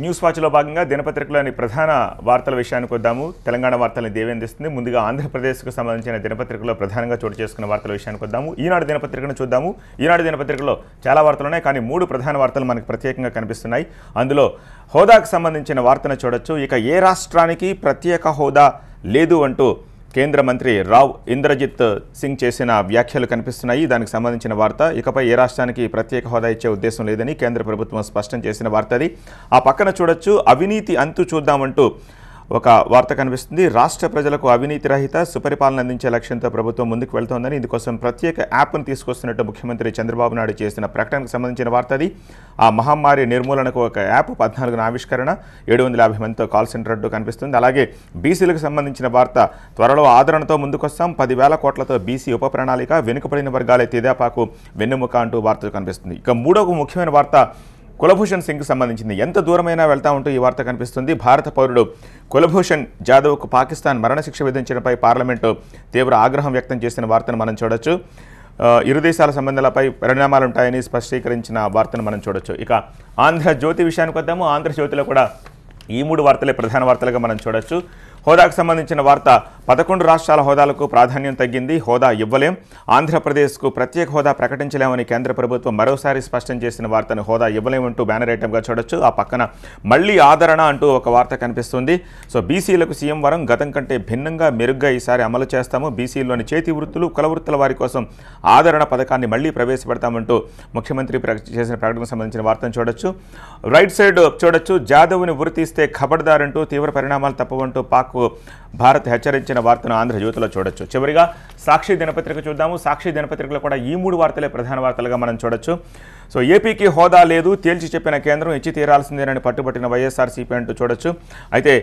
News వాచ్లో భాగంగా దినపత్రికలోని ప్రధాన వార్తల విషయానికి వద్దాము. తెలంగాణ వార్తల్ని దేవేందిస్తుంది. ముందుగా ఆంధ్రప్రదేశ్కు సంబంధించిన దినపత్రికలో ప్రధానంగా చోటు చేసుకున్న వార్తల విషయానికి వద్దాము. ఈనాడు దినపత్రికను చూద్దాము. ఈనాడు దినపత్రికలో చాలా వార్తలు ఉన్నాయి, కానీ 3 ప్రధాన వార్తలు మనకు ప్రత్యేకంగా కనిపిస్తున్నాయి. అందులో హోదాకు సంబంధించిన వార్తను చూడొచ్చు. ఇక ఏ రాష్ట్రానికి ప్రత్యేక హోదా లేదు అంటూ కేంద్ర మంత్రి రావ్ ఇంద్రజిత్ సింగ్ చేసిన వ్యాఖ్యలు కనిపిస్తున్నాయి. దానికి సంబంధించిన వార్త. ఇకపై ఏ రాష్ట్రానికి ప్రత్యేక హోదా ఇచ్చే ఉద్దేశం లేదని కేంద్ర ప్రభుత్వం స్పష్టం చేసిన వార్త అది. ఆ పక్కన చూడొచ్చు, అవినీతి అంతు చూద్దామంటూ ఒక వార్త కనిపిస్తుంది. రాష్ట్ర ప్రజలకు అవినీతి రహిత సుపరిపాలన అందించే లక్ష్యంతో ప్రభుత్వం ముందుకు వెళ్తోందని, ఇందుకోసం ప్రత్యేక యాప్ను తీసుకొస్తున్నట్టు ముఖ్యమంత్రి చంద్రబాబు నాయుడు చేసిన ప్రకటనకు సంబంధించిన వార్త అది. ఆ మహమ్మారి నిర్మూలనకు ఒక యాప్ 14న ఆవిష్కరణ, 750 మందితో కాల్ సెంటర్ అంటూ కనిపిస్తుంది. అలాగే బీసీలకు సంబంధించిన వార్త. త్వరలో ఆదరణతో ముందుకొస్తాం, 10,000 కోట్లతో బీసీ ఉప ప్రణాళిక, వెనుకబడిన వర్గాలే తెదేపాకు వెన్నెముక అంటూ వార్త కనిపిస్తుంది. ఇక మూడవ ముఖ్యమైన వార్త కులభూషణ్ సింగ్కి సంబంధించింది. ఎంత దూరమైనా వెళ్తా ఉంటూ ఈ వార్త కనిపిస్తుంది. భారత పౌరుడు కులభూషణ్ జాదవ్కు పాకిస్తాన్ మరణశిక్ష విధించడంపై పార్లమెంటు తీవ్ర ఆగ్రహం వ్యక్తం చేసిన వార్తను మనం చూడొచ్చు. ఇరు దేశాల సంబంధాలపై పరిణామాలుంటాయని స్పష్టీకరించిన వార్తను మనం చూడొచ్చు. ఇక ఆంధ్రజ్యోతి విషయానికి వద్దాము. ఆంధ్రజ్యోతిలో కూడా ఈ 3 వార్తలే ప్రధాన వార్తలుగా మనం చూడొచ్చు. హోదాకు సంబంధించిన వార్త. 11 రాష్ట్రాల హోదాలకు ప్రాధాన్యం తగ్గింది, హోదా ఇవ్వలేం, ఆంధ్రప్రదేశ్కు ప్రత్యేక హోదా ప్రకటించలేమని కేంద్ర ప్రభుత్వం మరోసారి స్పష్టం చేసిన వార్తను హోదా ఇవ్వలేమంటూ బ్యానర్ ఐటమ్గా చూడొచ్చు. ఆ పక్కన మళ్లీ ఆదరణ అంటూ ఒక వార్త కనిపిస్తుంది. సో బీసీలకు సీఎం వరం, గతం కంటే భిన్నంగా మెరుగ్గా ఈసారి అమలు చేస్తాము, బీసీల్లోని చేతి వృత్తులు కుల వృత్తుల వారి కోసం ఆదరణ పథకాన్ని మళ్లీ ప్రవేశపెడతామంటూ ముఖ్యమంత్రి చేసిన ప్రకటనకు సంబంధించిన వార్తను చూడొచ్చు. రైట్ సైడ్ చూడొచ్చు, జాదవ్ని ఉరితీస్తే ఖబర్దారంటూ తీవ్ర పరిణామాలు తప్పవంటూ పాక్ భారత్ హెచ్చరించిన వార్తను ఆంధ్రజ్యోతిలో చూడొచ్చు. చివరిగా సాక్షి దినపత్రిక చూద్దాము. సాక్షి దినపత్రికలో కూడా ఈ 3 వార్తలే ప్రధాన వార్తలుగా మనం చూడొచ్చు. సో ఏపీకి హోదా లేదు, తేల్చి చెప్పిన కేంద్రం ఇచ్చి తీరాల్సిందేనని పట్టుబట్టిన వైఎస్ఆర్సీపీ అంటూ చూడొచ్చు. అయితే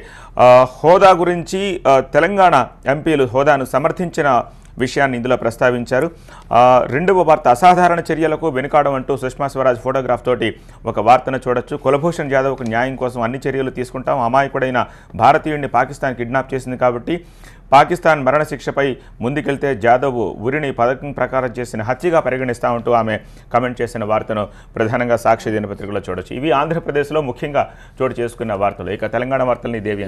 హోదా గురించి తెలంగాణ ఎంపీలు హోదాను సమర్థించిన విషయాన్ని ఇందులో ప్రస్తావించారు. రెండవ వార్త, అసాధారణ చర్యలకు వెనుకాడం అంటూ సుష్మా స్వరాజ్ ఫోటోగ్రాఫ్ తోటి ఒక వార్తను చూడొచ్చు. కులభూషణ్ జాదవ్కు న్యాయం కోసం అన్ని చర్యలు తీసుకుంటాం, అమాయకుడైన భారతీయుడిని పాకిస్తాన్ కిడ్నాప్ చేసింది కాబట్టి పాకిస్తాన్ మరణశిక్షపై ముందుకెళ్తే జాదవ్ ఉరిని పథకం ప్రకారం చేసిన హత్యగా పరిగణిస్తామంటూ ఆమె కమెంట్ చేసిన వార్తను ప్రధానంగా సాక్షి దినపత్రికలో చూడొచ్చు. ఇవి ఆంధ్రప్రదేశ్లో ముఖ్యంగా చోటు చేసుకున్న వార్తలు. ఇక తెలంగాణ వార్తల్ని దేవి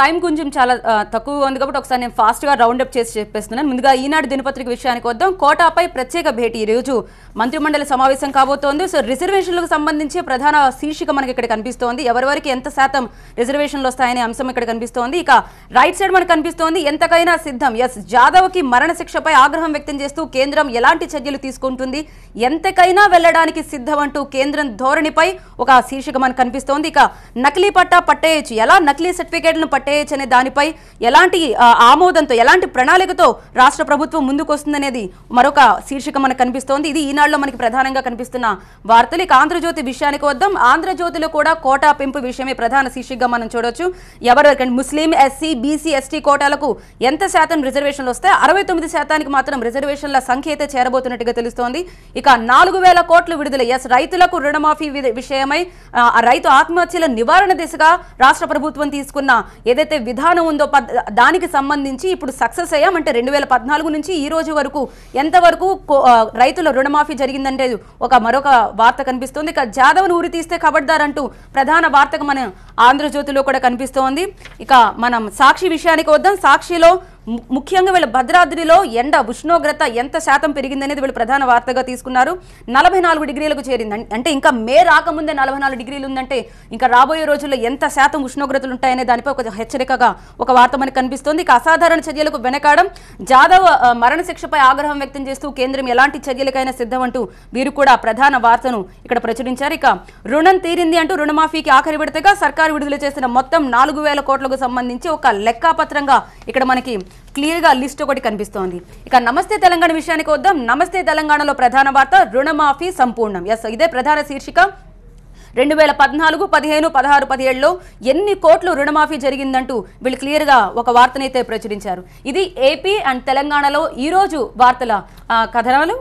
టైం కొంచెం చాలా తక్కువ ఉంది కాబట్టి ఒకసారి నేను ఫాస్ట్గా రౌండప్ చేసి చెప్పేస్తున్నాను. ముందుగా ఈనాడు దినపత్రిక విషయానికి వద్దాం. కోటాపై ప్రత్యేక భేటీ ఈరోజు మంత్రిమండలి సమావేశం కాబోతోంది. సో రిజర్వేషన్లకు సంబంధించి ప్రధాన శీర్షిక మనకి ఇక్కడ కనిపిస్తోంది. ఎవరెవరికి ఎంత శాతం రిజర్వేషన్లు వస్తాయనే అంశం ఇక్కడ కనిపిస్తోంది. ఇక రైట్ సైడ్ మనకు కనిపిస్తోంది, ఎంతకైనా సిద్ధం. ఎస్, జాదవ్కి మరణశిక్షపై ఆగ్రహం వ్యక్తం చేస్తూ కేంద్రం ఎలాంటి చర్యలు తీసుకుంటుంది, ఎంతకైనా వెళ్లడానికి సిద్ధం అంటూ కేంద్రం ధోరణిపై ఒక శీర్షిక మనకు కనిపిస్తోంది. ఇక నకిలీ పట్టా పట్టేయచ్చు, ఎలా నకిలీ సర్టిఫికేట్లను పట్టేయచ్చు అనే దానిపై ఎలాంటి ఆమోదంతో ఎలాంటి ప్రణాళికతో రాష్ట్ర ప్రభుత్వం ముందుకు వస్తుందనేది మరొక శీర్షిక మనకు కనిపిస్తోంది. ఇది ఈనాడులో మనకి ప్రధానంగా కనిపిస్తున్న వార్తలు. ఇక ఆంధ్రజ్యోతి విషయానికి వద్దాం. ఆంధ్రజ్యోతిలో కూడా కోటా పెంపు విషయమే ప్రధాన శీర్షికగా మనం చూడొచ్చు. ఎవరికంటే ముస్లిం, ఎస్సీ, బీసీ, ఎస్టీ కోటాలకు ఎంత శాతం రిజర్వేషన్లు వస్తాయి, 69% మాత్రం రిజర్వేషన్ల సంఖ్య అయితే చేరబోతున్నట్టుగా తెలుస్తోంది. ఇక 4,000 కోట్లు విడుదల. ఎస్, రైతులకు రుణమాఫీ విషయమై రైతు ఆత్మహత్యల నివారణ దిశగా రాష్ట్ర ప్రభుత్వం తీసుకున్న ఏదైతే విధానం ఉందో దానికి సంబంధించి ఇప్పుడు సక్సెస్ అయ్యాం. అంటే 2014 నుంచి ఈ రోజు వరకు ఎంతవరకు రైతుల రుణమాఫీ జరిగిందంటే మరొక వార్త కనిపిస్తోంది. ఇక జాదవ్ను ఉరి తీస్తే ఖబర్దార్ అంటూ ప్రధాన వార్తగా మన ఆంధ్రజ్యోతిలో కూడా కనిపిస్తోంది. ఇక మనం సాక్షి విషయానికి వద్దాం. సాక్షిలో ముఖ్యంగా వీళ్ళ భద్రాద్రిలో ఎండ ఉష్ణోగ్రత ఎంత శాతం పెరిగిందనేది వీళ్ళు ప్రధాన వార్తగా తీసుకున్నారు. 44 డిగ్రీలకు చేరింది. అంటే ఇంకా మే రాకముందే 44 డిగ్రీలు ఉందంటే ఇంకా రాబోయే రోజుల్లో ఎంత శాతం ఉష్ణోగ్రతలు ఉంటాయనే దానిపై ఒక హెచ్చరికగా ఒక వార్త మనకు కనిపిస్తోంది. ఇక అసాధారణ చర్యలకు వెనకాడం, జాదవ్ మరణశిక్షపై ఆగ్రహం వ్యక్తం చేస్తూ కేంద్రం ఎలాంటి చర్యలకైనా సిద్ధం అంటూ వీరు కూడా ప్రధాన వార్తను ఇక్కడ ప్రచురించారు. ఇక రుణం తీరింది అంటూ రుణమాఫీకి ఆఖరి విడతగా సర్కారు విడుదల చేసిన మొత్తం 4,000 కోట్లకు సంబంధించి ఒక లెక్కాపత్రంగా ఇక్కడ మనకి క్లియర్గా లిస్ట్ ఒకటి కనిపిస్తోంది. ఇక నమస్తే తెలంగాణ విషయానికి వద్దాం. నమస్తే తెలంగాణలో ప్రధాన వార్త రుణమాఫీ సంపూర్ణం. ఎస్, ఇదే ప్రధాన శీర్షిక. 2014, 15, 16, 17లో ఎన్ని కోట్లు రుణమాఫీ జరిగిందంటూ వీళ్ళు క్లియర్గా ఒక వార్తనైతే ప్రచురించారు. ఇది ఏపీ అండ్ తెలంగాణలో ఈరోజు వార్తల కథనాలు.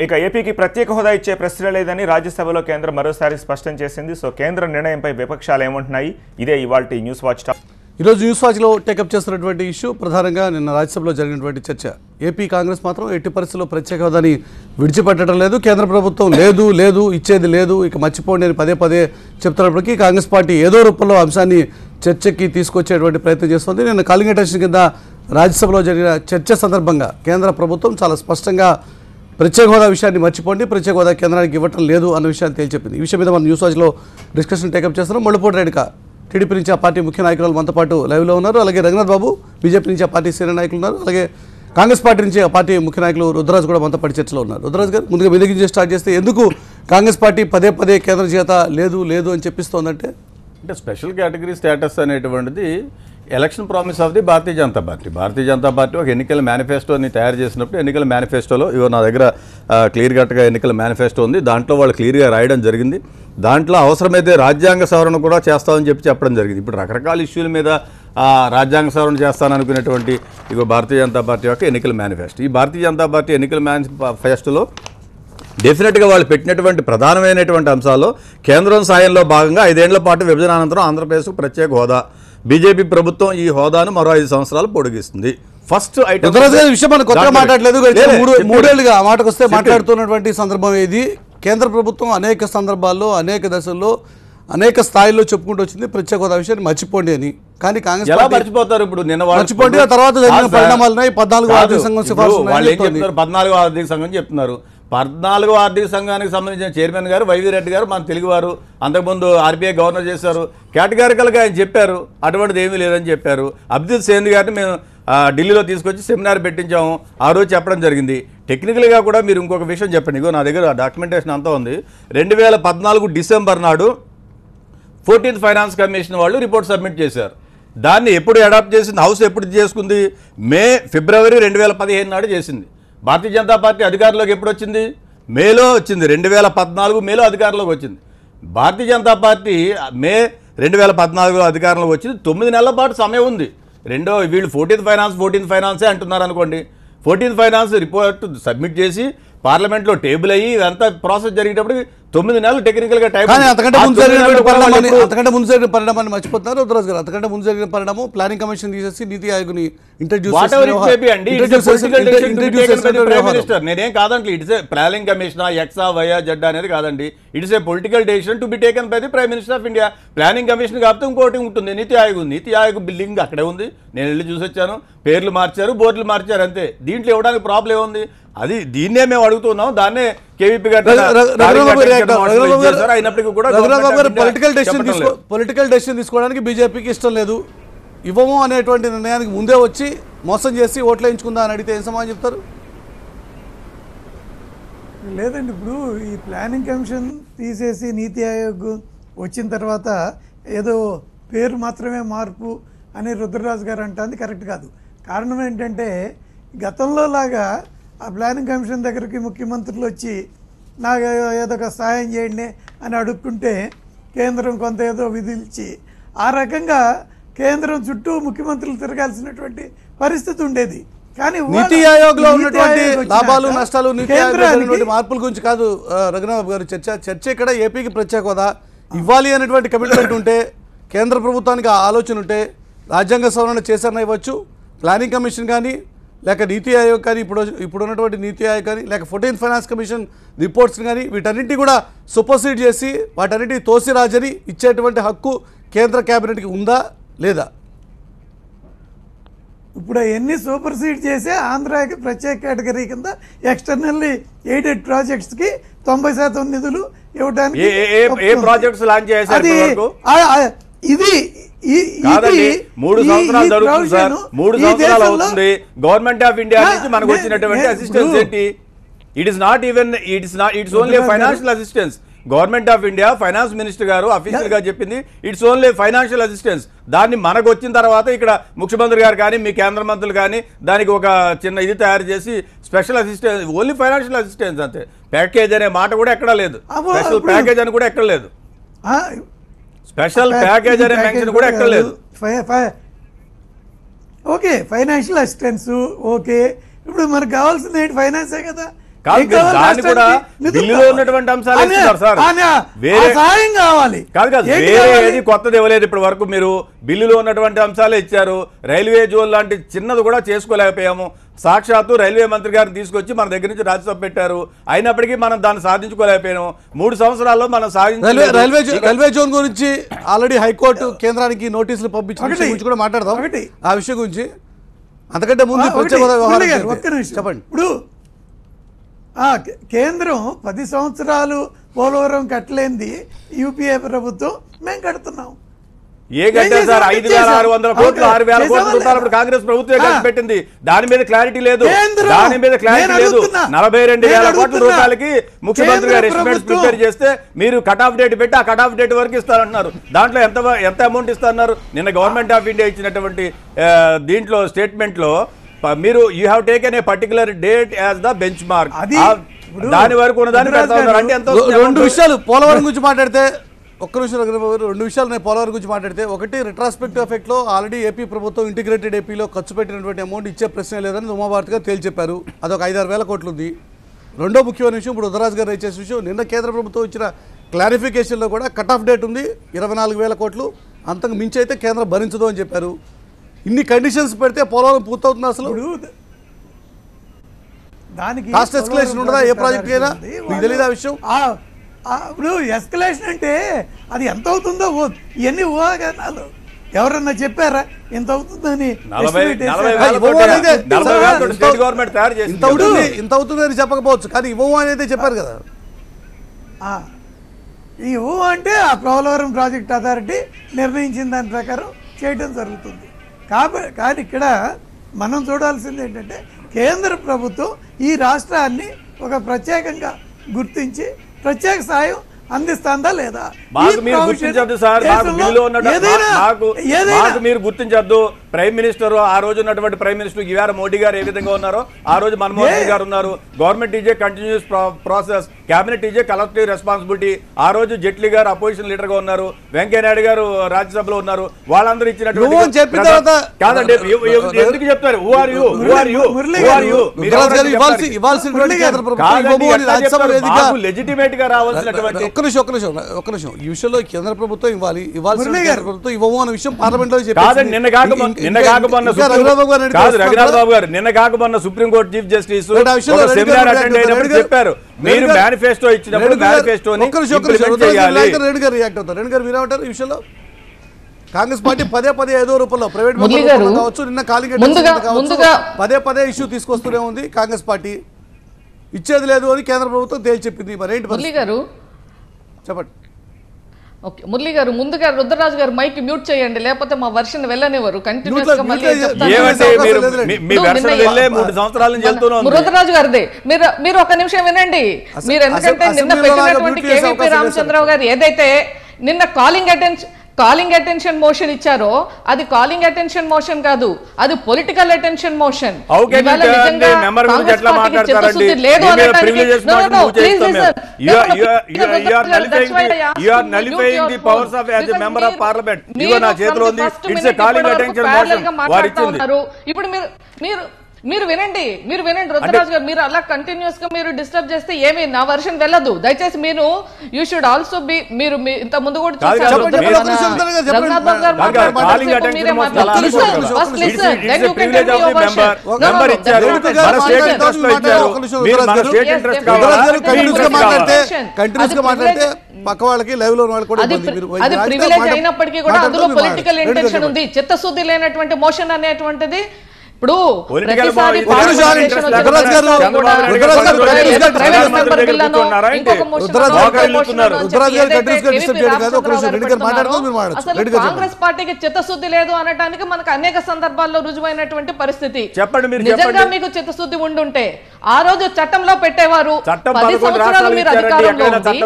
ఇక ఏపీకి ప్రత్యేక హోదా ఇచ్చే ప్రశ్న లేదని రాజ్యసభలో కేంద్రం మరోసారి స్పష్టం చేసింది. సో కేంద్ర నిర్ణయంపై విపక్షాలు ఏమంటున్నాయి, ఇదే ఇవాల్టి న్యూస్ వాచ్ టాప్. ఈరోజు న్యూస్ వాచ్లో టేకప్ చేస్తున్నటువంటి ఇష్యూ ప్రధానంగా నిన్న రాజ్యసభలో జరిగినటువంటి చర్చ. ఏపీ కాంగ్రెస్ మాత్రం ఎట్టి పరిస్థితుల్లో ప్రత్యేక హోదాని విడిచిపెట్టడం లేదు. కేంద్ర ప్రభుత్వం లేదు లేదు ఇచ్చేది లేదు ఇక మర్చిపోండి అని పదే పదే చెప్తున్నప్పటికీ కాంగ్రెస్ పార్టీ ఏదో రూపంలో అంశాన్ని చర్చకి తీసుకొచ్చేటువంటి ప్రయత్నం చేస్తుంది. నేను కాలింగ్ అటెన్షన్ కింద రాజ్యసభలో జరిగిన చర్చ సందర్భంగా కేంద్ర ప్రభుత్వం చాలా స్పష్టంగా ప్రత్యేక హోదా విషయాన్ని మర్చిపోండి, ప్రత్యేక హోదా కేంద్రానికి ఇవ్వటం లేదు అన్న విషయాన్ని తేల్చెప్పింది. ఈ విషయం మీద మనం న్యూస్ వాచ్లో డిస్కషన్ టేకప్ చేస్తున్నాం. ముళ్ళపూడి రేణుక టీడీపీ నుంచి ఆ పార్టీ ముఖ్య నాయకులు మనతో పాటు లైవ్లో ఉన్నారు. అలాగే రఘునాథ్ బాబు బీజేపీ నుంచి ఆ పార్టీ సీనియర్ నాయకులు ఉన్నారు. అలాగే కాంగ్రెస్ పార్టీ నుంచి ఆ పార్టీ ముఖ్య నాయకులు రుద్రరాజు కూడా మనతో పాటు చర్చలో ఉన్నారు. రుద్రరాజు గారు ముందుగా మీ దగ్గర నుంచి స్టార్ట్ చేస్తే ఎందుకు కాంగ్రెస్ పార్టీ పదే పదే కేంద్ర చేత లేదు లేదు అని చెప్పిస్తోందంటే అంటే స్పెషల్ కేటగిరీ స్టేటస్ అనేటువంటిది election promise of the Bharatiya Janata party. Bharatiya Janata party ఒక ఎన్నికల మేనిఫెస్టోని తయారు చేసినప్పుడు ఎన్నికల మేనిఫెస్టోలో ఇవో నా దగ్గర క్లియర్ కట్గా ఎన్నికల మేనిఫెస్టో ఉంది. దాంట్లో వాళ్ళు క్లియర్గా రాయడం జరిగింది. దాంట్లో అవసరమైతే రాజ్యాంగ సవరణ కూడా చేస్తామని చెప్పడం జరిగింది. ఇప్పుడు రకరకాల ఇష్యూల మీద రాజ్యాంగ సవరణ చేస్తాననుకునేటువంటి ఇగో భారతీయ జనతా పార్టీ యొక్క ఎన్నికల మేనిఫెస్టో. ఈ భారతీయ జనతా పార్టీ ఎన్నికల మేనిఫెస్టోలో డెఫినెట్గా వాళ్ళు పెట్టినటువంటి ప్రధానమైనటువంటి అంశాల్లో కేంద్రం సాయంలో భాగంగా 5 ఏళ్ల పాటు విభజన అనంతరం ఆంధ్రప్రదేశ్కు ప్రత్యేక హోదా, బీజేపీ ప్రభుత్వం ఈ హోదాను మరో 5 సంవత్సరాలు పొడిగిస్తుంది. ఫస్ట్ ఐటమ్ విషయం మనం కొత్తగా మాట్లాడలేదు. మూడేళ్లుగా ఆ మాటకు వస్తే మాట్లాడుతున్నటువంటి సందర్భం ఇది. కేంద్ర ప్రభుత్వం అనేక సందర్భాల్లో అనేక దశల్లో అనేక స్థాయిల్లో చెప్పుకుంటూ వచ్చింది ప్రత్యేక హోదా విషయాన్ని మర్చిపోండి అని. కానీ కాంగ్రెస్ ఎలా మర్చిపోతారు? ఇప్పుడు నిన్న మర్చిపోండి ఆ తర్వాత జరిగిన పరిణామాలున్నాయి. 14వ ఆర్థిక సంఘం సిఫార్సు 14వ ఆర్థిక సంఘం చెప్తున్నారు. 14వ ఆర్థిక సంఘానికి సంబంధించిన చైర్మన్ గారు వైవి రెడ్డి గారు మన తెలుగువారు, అంతకుముందు ఆర్బీఐ గవర్నర్ చేశారు. కేటగారికల్గా ఆయన చెప్పారు, అటువంటిది ఏమీ లేదని చెప్పారు. అభిజిత్ సేంద్ గారిని మేము ఢిల్లీలో తీసుకొచ్చి సెమినార్ పెట్టించాము, ఆ రోజు చెప్పడం జరిగింది. టెక్నికల్గా కూడా మీరు ఇంకొక విషయం చెప్పండి. ఇగో నా దగ్గర డాక్యుమెంటేషన్ అంతా ఉంది. 2014 డిసెంబర్ నాడు 14th ఫైనాన్స్ కమిషన్ వాళ్ళు రిపోర్ట్ సబ్మిట్ చేశారు. దాన్ని ఎప్పుడు అడాప్ట్ చేసింది హౌస్ ఎప్పుడు చేసుకుంది? ఫిబ్రవరి 2015 నాడు చేసింది. భారతీయ జనతా పార్టీ అధికారంలోకి ఎప్పుడు వచ్చింది? మేలో వచ్చింది. 2014 మేలో అధికారంలోకి వచ్చింది. భారతీయ జనతా పార్టీ మే 2014 అధికారంలోకి వచ్చింది. 9 నెలల పాటు సమయం ఉంది. వీళ్ళు 14th ఫైనాన్సే అంటున్నారు అనుకోండి. 14th ఫైనాన్స్ రిపోర్ట్ సబ్మిట్ చేసి పార్లమెంట్లో టేబుల్ అయ్యి ఇదంతా ప్రాసెస్ జరిగేటప్పుడు 9 నెలలు టెక్నికల్ గా టైం. అంతకంటే ముందు జరిగిన పరిణామాన్ని మర్చిపోతున్నారు రుద్రరాజు గారు. అంతకంటే ముందు జరిగిన పరిణామం ప్లానింగ్ కమిషన్ తీసేసి నీతి ఆయోగ్ ని నేనేం కాదండి. It's a planning commission x y z అనేది కాదండి. It's a political decision to be taken by the prime minister of India. Planning commission కాకపోతే ఇంకోటి ఉంటుంది, నీతి ఆయోగ్. నీతి ఆయోగ్ బిల్డింగ్ అక్కడే ఉంది, నేను వెళ్ళి చూసి వచ్చాను. పేర్లు మార్చారు, బోర్డులు మార్చారు, అంతే. దీంట్లో ఇవ్వడానికి ప్రాబ్లం ఏముంది? అది దీన్నే మేము అడుగుతున్నాం. దాన్నే కేవీపీ గారు పొలిటికల్ డెసిషన్ తీసుకోవడానికి బీజేపీకి ఇష్టం లేదు, ఇవ్వము అనేటువంటి నిర్ణయానికి ముందే వచ్చి మోసం చేసి ఓట్లు వేయించుకుందా అని అడిగితే ఏం సమాధానం చెప్తారు? లేదండి, ఇప్పుడు ఈ ప్లానింగ్ కమిషన్ తీసేసి నీతి ఆయోగ్ వచ్చిన తర్వాత ఏదో పేరు మాత్రమే మార్పు అని రుద్రరాజు గారు అంటుంది కరెక్ట్ కాదు. కారణం ఏంటంటే గతంలో లాగా ఆ ప్లానింగ్ కమిషన్ దగ్గరికి ముఖ్యమంత్రులు వచ్చి నాకు ఏదో ఒక సహాయం చేయండి అని అడుక్కుంటే కేంద్రం కొంత ఏదో విధించి ఆ రకంగా కేంద్రం చుట్టూ ముఖ్యమంత్రులు తిరగాల్సినటువంటి పరిస్థితి ఉండేది. కానీ నీతి ఆయోగ్ లో ఉన్నటువంటి లాభాలు నష్టాలు, నీతి ఆయోగ్ మార్పుల గురించి కాదు రఘునాథ్ గారు చర్చ ఇక్కడ ఏపీకి ప్రత్యేక హోదా ఇవ్వాలి అనేటువంటి కమిట్మెంట్ ఉంటే, కేంద్ర ప్రభుత్వానికి ఆలోచన ఉంటే రాజ్యాంగ సవరణ చేశారని ఇవ్వచ్చు. ప్లానింగ్ కమిషన్ కానీ లేక నీతి ఆయోగ్ కానీ ఇప్పుడు ఉన్నటువంటి నీతి ఆయోగ్ కానీ లేక 14th ఫైనాన్స్ కమిషన్ రిపోర్ట్స్ కానీ వీటన్నింటినీ కూడా సూపర్సీడ్ చేసి వాటన్నిటి తోసిరాజని ఇచ్చేటువంటి హక్కు కేంద్ర కేబినెట్కి ఉందా లేదా? ఇప్పుడు అవన్నీ సూపర్సీడ్ చేసి ఆంధ్రాకి ప్రత్యేక కేటగిరీ కింద ఎక్స్టర్నల్లీ ఎయిడెడ్ ప్రాజెక్ట్స్కి 90% నిధులు ఇవ్వడానికి ఇది 3 సంవత్సరాలు జరుగుతుంది సార్. 3 సంవత్సరాలు అవుతుంది గవర్నమెంట్ ఆఫ్ ఇండియా నుంచి మనకు వచ్చినటువంటి అసిస్టెన్స్ ఏంటి? It's only financial assistance. Government of India finance minister గారు అఫీషియల్ గా చెప్పింది ఇట్స్ ఓన్లీ ఫైనాన్షియల్ అసిస్టెన్స్. దాన్ని మనకు వచ్చిన తర్వాత ఇక్కడ ముఖ్యమంత్రి గారు కానీ మీ కేంద్ర మంత్రులు కానీ దానికి ఒక చిన్న ఇది తయారు చేసి special assistance, only financial assistance అంతే. ప్యాకేజ్ అనే మాట కూడా ఎక్కడ లేదు, స్పెషల్ ప్యాకేజ్ అని కూడా ఎక్కడ లేదు, స్పెషల్ ప్యాకేజ్ అనే మెన్షన్ కూడా ఎక్కడ లేదు. Okay, financial assistance okay. ఇప్పుడు మనకు కావాల్సింది ఏంటి? ఫైనాన్సే కదా. కాదు, ఈ కవర్ దాన్ని కూడా రాష్ట్రానికి నిధులు బిల్లులో కావాలి. ఉన్నటువంటి అంశాలు అనే- ఇస్తున్నారు సార్. అనే వేరే ఆ సాయం కావాలి. కాదు ఏంటి వేరే కావాలి? ఏది కొత్తది ఇవ్వలేదు ఇప్పటి వరకు. మీరు బిల్లులో ఉన్నటువంటి అంశాలే ఇచ్చారు. రైల్వే జోన్ లాంటి చిన్నది కూడా చేసుకోలేకపోయాము. సాక్షాత్తు రైల్వే మంత్రి గారిని తీసుకొచ్చి మన దగ్గర నుంచి రాజ్యసభ పెట్టారు. అయినప్పటికీ మనం దాన్ని సాధించుకోలేకపోయాము. 3 సంవత్సరాల్లో మనం రైల్వే జోన్ గురించి ఆల్రెడీ హైకోర్టు కేంద్రానికి నోటీసులు పంపించిన ఒకటి. విషయం గురించి కూడా మాట్లాడదాం. ఒకటి. ఆ విషయం గురించి అంతకంటే ముందు ఒకటి, ప్రత్యేక హోదా వ్యవహారం మురళి గారు, జరిగితే. ఒక్క నిమిషం. చెప్పండి. ఇప్పుడు కేంద్రం 10 సంవత్సరాలు పోలవరం కట్టలేంది యూపీఏ ప్రభుత్వం మేము కడుతున్నాం. ఏ గంటే సార్ 5,600 కోట్లు 6,000 కోట్ల రూపాయలు కాంగ్రెస్ ప్రభుత్వం ఖర్చు పెట్టింది. దాని మీద క్లారిటీ లేదు. దాని మీద క్లారిటీ లేదు. 42,000 కోట్ల రూపాయలకి ముఖ్యమంత్రి గారు ఎస్టిమేట్స్ ప్రిపేర్ చేస్తే మీరు కట్ ఆఫ్ డేట్ పెట్టి ఆ కట్ ఆఫ్ డేట్ వరకు ఇస్తారంటున్నారు. దాంట్లో ఎంత అమౌంట్ ఇస్తున్నారు? నిన్న గవర్నమెంట్ ఆఫ్ ఇండియా ఇచ్చినటువంటి దీంట్లో స్టేట్మెంట్ లో మీరు you have taken a particular date as the bench mark. దాని వరకు ఉన్నదాన్ని పెడతా ఉన్నారు. అంటే ఎంత 2 విషయాలు పోలవరం గురించి మాట్లాడితే ఒక్క నిమిషం 2 విషయాలు నేను పోలవరం గురించి మాట్లాడితే, ఒకటి రిట్రాస్పెక్టివ్ ఎఫెక్ట్లో ఆల్రెడీ ఏపీ ప్రభుత్వం ఇంటిగ్రేటెడ్ ఏపీలో ఖర్చు పెట్టినటువంటి అమౌంట్ ఇచ్చే ప్రశ్నే లేదని ఉమాభారత్ గారు తేల్చి చెప్పారు. అదొక 5-6 వేల కోట్లు ఉంది. రెండో ముఖ్యమైన విషయం ఇప్పుడు ఉదరాజ్ గారు రైట్ చేసిన విషయం, నిన్న కేంద్ర ప్రభుత్వం ఇచ్చిన క్లారిఫికేషన్లో కూడా కట్ ఆఫ్ డేట్ ఉంది 24,000 కోట్లు, అంతకు మించి అయితే కేంద్రం భరించదు అని చెప్పారు. ఇన్ని కండిషన్స్ పెడితే పోలవరం పూర్తవుతుంది అసలు? దానికి కాస్ట్ ఎస్కలేషన్ ఉండదా ఏ ప్రాజెక్ట్ అయినా? మీకు తెలియదు ఆ విషయం? ఇప్పుడు ఎస్కలేషన్ అంటే అది ఎంత అవుతుందో ఇవన్నీ ఊహాగానాలు. ఎవరన్నా చెప్పారా ఇంత అవుతుందని? ఇంత అవుతుంది అని చెప్పకపోవచ్చు, కానీ ఇవ్వము అని అయితే చెప్పారు కదా. ఈ ఊహ అంటే ఆ పోలవరం ప్రాజెక్ట్ అథారిటీ నిర్ణయించిన దాని ప్రకారం చేయడం జరుగుతుంది. కానీ ఇక్కడ మనం చూడాల్సింది ఏంటంటే కేంద్ర ప్రభుత్వం ఈ రాష్ట్రాన్ని ఒక ప్రత్యేకంగా గుర్తించి ప్రత్యేక సాయం అందిస్తుందా లేదా? మీరు గుర్తించద్దు సార్. మీరు గుర్తించద్దు. ప్రైమ్ మినిస్టర్ ఆ రోజు ఉన్నటువంటి ప్రైమ్ మినిస్టర్ ఇవాళ మోడీ గారు ఏ విధంగా ఉన్నారో ఆ రోజు మన్మోహన్ సింగ్ గారు ఉన్నారు. Government is a continuous process, cabinet is a collective responsibility. ఆ రోజు జైట్లీ గారు అపోజిషన్ లీడర్ గా ఉన్నారు, వెంకయ్య నాయుడు గారు రాజ్యసభలో ఉన్నారు. వాళ్ళందరూ ఇచ్చినటువంటి కాదండి. ఎందుకు చెప్తారు లెజిటిమేట్ గా రావాల్సినటువంటి? ఒక్క నిమిషం ఈ విషయంలో కేంద్ర ప్రభుత్వం ఇవ్వాల్సిన కేంద్ర ప్రభుత్వం ఇవ్వము అనే విషయం పార్లమెంట్ లో కాదండి. రఘునాథ్ బాబు గారు నిన్న కాకమన్న supreme court chief justice seminar attend అయినప్పుడు చెప్పారు, మీరు మేనిఫెస్టో ఇచ్చినప్పుడు మేనిఫెస్టోని ఇంప్లిమెంట్ చేయాలి. రేణు గారు మీరేమంటారు ఈ విషయంలో? కాంగ్రెస్ పార్టీ పదే ఏదో రూపంలో ప్రైవేట్ కావచ్చు, నిన్న కాలింగ్ పదే ఇష్యూ తీసుకొస్తూనే ఉంది. కాంగ్రెస్ పార్టీ ఇచ్చేది లేదు అని కేంద్ర ప్రభుత్వం తేల్చి చెప్పింది. మరేంటి మురళి గారు చెప్పండి. ఓకే మురళి గారు, ముందుగా రుద్రరాజు గారు మైక్ మ్యూట్ చేయండి, లేకపోతే మా వర్షన్ వెళ్ళనివ్వరు. రుద్రరాజు గారిదే మీరు ఒక నిమిషం వినండి. మీరు ఎందుకంటే నిన్న పెట్టినటువంటి కేవీపీ రామచంద్రరావు గారు ఏదైతే నిన్న కాలింగ్ అటెన్షన్ మోషన్ ఇచ్చారో అది కాలింగ్ అటెన్షన్ మోషన్ కాదు, అది పొలిటికల్ అటెన్షన్ మోషన్. ఇప్పుడు మీరు వినండి రుద్రరాజు గారు, మీరు అలా కంటిన్యూస్ గా మీరు డిస్టర్బ్ చేస్తే ఏమి నా వర్షన్ వెళ్ళదు. దయచేసి మీరు యూ షుడ్ ఆల్సో బి మీరు ఇంత ముందు కూడా పక్క వాళ్ళకి లైవ్ లో అది ప్రివిలేజ్ అయినప్పటికీ కూడా అందులో పొలిటికల్ ఇంటెన్షన్ ఉంది. చిత్తశుద్ధి లేనటువంటి మోషన్ అనేటువంటిది ఇప్పుడు కాంగ్రెస్ పార్టీకి చిత్తశుద్ధి లేదు అనడానికి మనకు అనేక సందర్భాల్లో రుజువైనటువంటి పరిస్థితి. నిజంగా మీకు చిత్తశుద్ధి ఉండుంటే ఆ రోజు చట్టంలో పెట్టేవారు. 10 సంవత్సరాలు మీరు అధికారంలో ఉంది,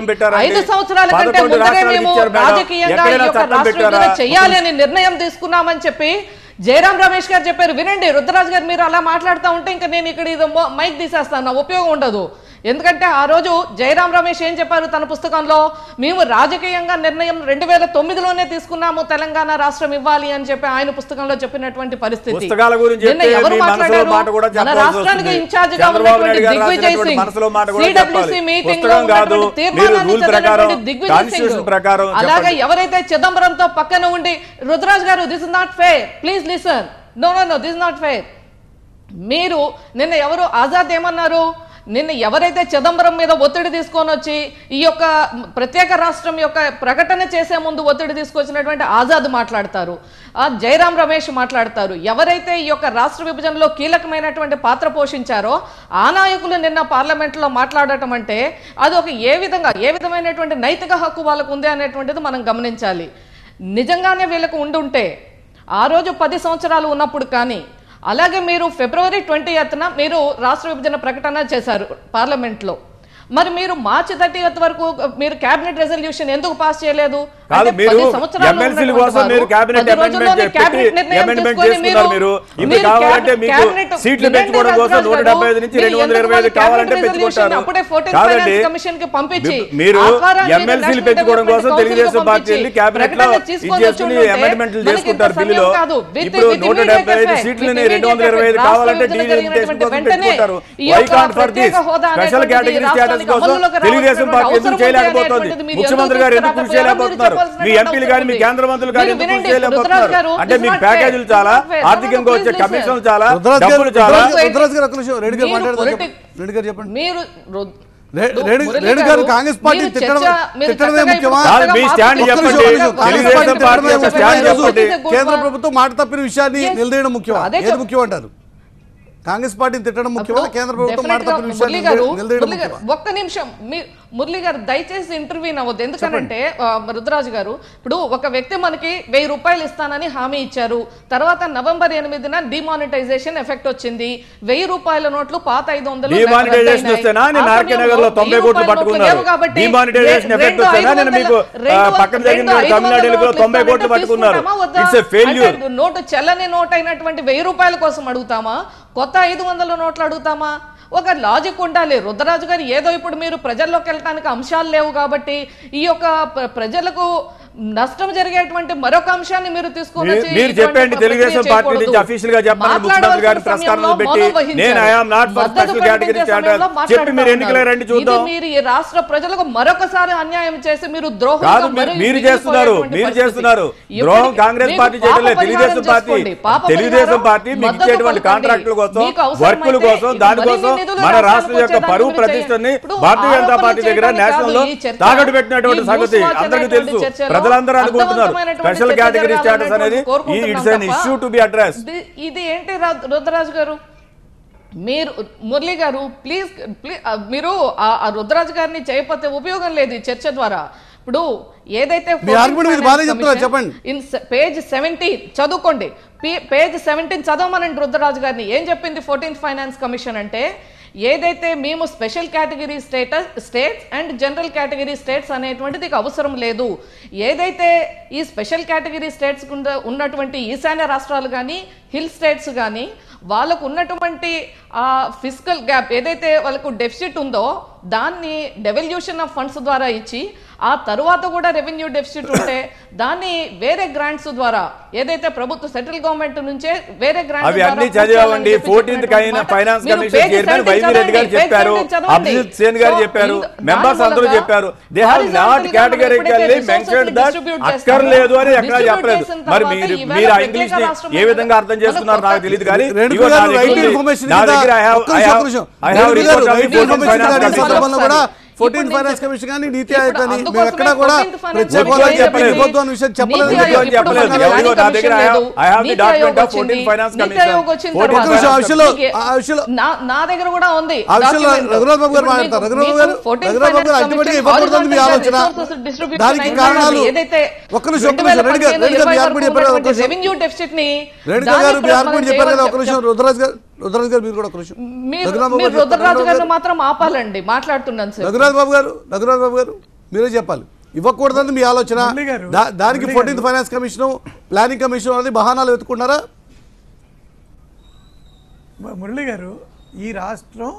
5 సంవత్సరాల కంటే ముందరే మేము రాజకీయంగా ఈ యొక్క రాష్ట్ర విభజన చేయాలి అని నిర్ణయం తీసుకున్నామని చెప్పి జయరాం రమేష్ గారు చెప్పారు. వినండి రుద్రరాజు గారు, మీరు అలా మాట్లాడుతూ ఉంటే ఇంకా నేను ఇక్కడ మైక్ తీసేస్తాను, ఉపయోగం ఉండదు. ఎందుకంటే ఆ రోజు జయరాం రమేష్ ఏం చెప్పారు తన పుస్తకంలో, మేము రాజకీయంగా నిర్ణయం 2009లోనే తీసుకున్నాము తెలంగాణ రాష్ట్రం ఇవ్వాలి అని చెప్పి ఆయన పుస్తకంలో చెప్పినటువంటి పరిస్థితి. పుస్తకాల గురించి నిన్న ఎవరు మాట్లాడారు? మన రాష్ట్రానికి ఇన్ఛార్జ్ గా ఉన్నటువంటి దిగ్విజయ్ సింగ్ సిడబ్ల్యూసీ మీటింగ్ లో ఉన్నటువంటి తీర్మానాన్ని చదివినటువంటి దిగ్విజయ్ సింగ్, అలాగే ఎవరైతే చిదంబరంతో పక్కన ఉండి రుద్రరాజ్ గారు this is not fair, please listen, no no no this is not fair. మీరు నిన్న ఎవరు ఆజాద్ ఏమన్నారు? నిన్న ఎవరైతే చిదంబరం మీద ఒత్తిడి తీసుకొని వచ్చి ఈ యొక్క ప్రత్యేక రాష్ట్రం యొక్క ప్రకటన చేసే ముందు ఒత్తిడి తీసుకొచ్చినటువంటి ఆజాద్ మాట్లాడతారు, జయరాం రమేష్ మాట్లాడతారు. ఎవరైతే ఈ యొక్క రాష్ట్ర విభజనలో కీలకమైనటువంటి పాత్ర పోషించారో ఆ నాయకులు నిన్న పార్లమెంట్లో మాట్లాడటం అంటే అది ఒక ఏ విధమైనటువంటి నైతిక హక్కు వాళ్ళకు ఉంది అనేటువంటిది మనం గమనించాలి. నిజంగానే వీళ్ళకు ఉండుంటే ఆ రోజు 10 సంవత్సరాలు ఉన్నప్పుడు కానీ, అలాగే మీరు ఫిబ్రవరి 20న మీరు రాష్ట్ర విభజన ప్రకటన చేశారు పార్లమెంట్లో, మరి మీరు మార్చి 30 వరకు మీరు క్యాబినెట్ రెజల్యూషన్ ఎందుకు పాస్ చేయలేదు? తెలుగుదేశం పార్టీ ఎందుకు చేయలేకపోతుంది? ముఖ్యమంత్రి గారు ఎందుకు కృషి చేయలేకపోతున్నారు? మీ ఎంపీలు కానీ మీ కేంద్ర మంత్రులు కానీ ఎందుకు కృషి చేయలేకపోతున్నారు? అంటే మీకు ప్యాకేజీలు చాలా, ఆర్థికంగా వచ్చే కమిషన్లు చాలా, డబ్బులు చాలా. కాంగ్రెస్ పార్టీ తిట్టడమే ముఖ్యమా? మీ స్టాండ్ చెప్పండి. తెలుగుదేశం పార్టీ యొక్క స్టాండ్ చెప్పండి. కేంద్ర ప్రభుత్వం మాట తప్పిన విషయాన్ని నిలదీయడం ముఖ్యమా? ఏది ముఖ్యం అంటారు? కాంగ్రెస్ పార్టీని తిట్టడం ముఖ్యమా? కేంద్ర ప్రభుత్వం మాట తప్పిన విషయాన్ని నిలదీయడం ముఖ్యమా? ఒక్క నిమిషం మురళి గారు దయచేసి ఇంటర్వ్యూ అవ్వద్దు. ఎందుకంటే రుద్రరాజు గారు, ఇప్పుడు ఒక వ్యక్తి మనకి 1000 రూపాయలు ఇస్తానని హామీ ఇచ్చారు, తర్వాత నవంబర్ 8న డిమానిటైజేషన్ ఎఫెక్ట్ వచ్చింది, 1000 రూపాయల నోట్లు పాత 500 నోటు చెల్లని నోట్ అయినటువంటి 1000 రూపాయల కోసం అడుగుతామా? కొత్త 500 నోట్లు అడుగుతామా? ఒక లాజిక్ ఉండాలి. రుద్రరాజు గారు ఏదో ఇప్పుడు మీరు ప్రజల్లోకి వెళ్ళడానికి అంశాలు లేవు కాబట్టి ఈ యొక్క ప్రజలకు నష్టం జరిగేటువంటి మరొక అంశాన్ని మీరు తీసుకొని మీరు చెప్పండి. తెలుగుదేశం పార్టీ నుంచి అఫీషియల్ గా చెప్పండి, ముఖ్యమంత్రి గారి ప్రస్తావన పెట్టి నేను I am not for special category status చెప్పి మీరు ఎన్నికల రండి చూద్దాం. మీరు ఈ రాష్ట్ర ప్రజలకు మరొకసారి అన్యాయం చేసి మీరు ద్రోహం మీరు చేస్తున్నారు ద్రోహం. కాంగ్రెస్ పార్టీ చేయలేదు, తెలుగుదేశం పార్టీ మీకు ఇచ్చేటువంటి కాంట్రాక్టుల కోసం, వర్కుల కోసం, దానికోసం మన రాష్ట్రం యొక్క పరువు ప్రతిష్టని భారతీయ జనతా పార్టీ దగ్గర నేషనల్ లో తాకట్టు పెట్టినటువంటి సంగతి అందరికీ తెలుసు. ప్రజలందరూ అనుకుంటున్నారు స్పెషల్ కేటగిరీ స్టేటస్ అనేది it's an issue to be address. ఇది ఏంటి రుద్రరాజు గారు? మీరు మురళి గారు ప్లీజ్ మీరు ఆ రుద్రరాజు గారిని చేయకపోతే ఉపయోగం లేదు ఈ చర్చ ద్వారా. ఇప్పుడు ఏదైతే పేజ్ 17 చదువుకోండి, పేజ్ 17 చదవమనండి రుద్రరాజు గారిని. ఏం చెప్పింది 14th ఫైనాన్స్ కమిషన్ అంటే, ఏదైతే మేము special category states and general category states అనేటువంటిది అవసరం లేదు, ఏదైతే ఈ స్పెషల్ కేటగిరీ స్టేట్స్ ఉన్నటువంటి ఈశాన్య రాష్ట్రాలు కానీ హిల్ స్టేట్స్ కానీ వాళ్ళకు ఉన్నటువంటి ఆ ఫిస్కల్ గ్యాప్ ఏదైతే వాళ్ళకు డెఫిసిట్ ఉందో దాన్ని డెవల్యూషన్ ఆఫ్ ఫండ్స్ ద్వారా ఇచ్చి, ఆ తరువాత కూడా రెవెన్యూ డెఫిసిట్ ఉంటే దాన్ని వేరే గ్రాంట్స్ ద్వారా ఏదైతే ప్రభుత్వ సెంట్రల్ గవర్నమెంట్ నుంచే వేరే గ్రాంట్స్ అవి అన్ని చదివామండి. 14th finance commission chairman YV Reddy గారు చెప్పారు, అభిజిత్ సేన్ గారు చెప్పారు, మెంబర్స్ అందరూ చెప్పారు. They have not categorically mentioned that అక్కర్లేదు అని ఎక్కడ చెప్పలేదు. మరి మీరు ఆ ఇంగ్లీష్ ని ఏ విధంగా అర్థం చేస్తున్నారు నాకు తెలియదు. కానీ నా దగ్గర I have report of 14th finance commission, 14th finance commission కానీ నీతి ఆయోగ్ కానీ మేము ఎక్కడ కూడా నా దగ్గర కూడా ఉంది. రఘురాజ్ బాబు గారు మాట్లాడతారు. రఘురాజ్ గారు అల్టిమేట్గా ఇవ్వకూడదని మీ ఆలోచన, దానికి కారణాలు ఒక్క నిమిషం రెడ్డి గారు చెప్పారు కదా ఒక్క నిమిషం. రుద్రరాజ్ గారు మీరు కూడా ఒక నిమిషం. రుద్రరాజు గారు మాత్రం ఆపాలండి, మాట్లాడుతున్నాను సార్. రఘురాజ్ బాబు గారు మీరే చెప్పాలి. ఇవ్వకూడదని మీ ఆలోచన, దానికి 14th finance commission planning commission అనేది బహానాలు వెతుకున్నారా? మురళి గారు, ఈ రాష్ట్రం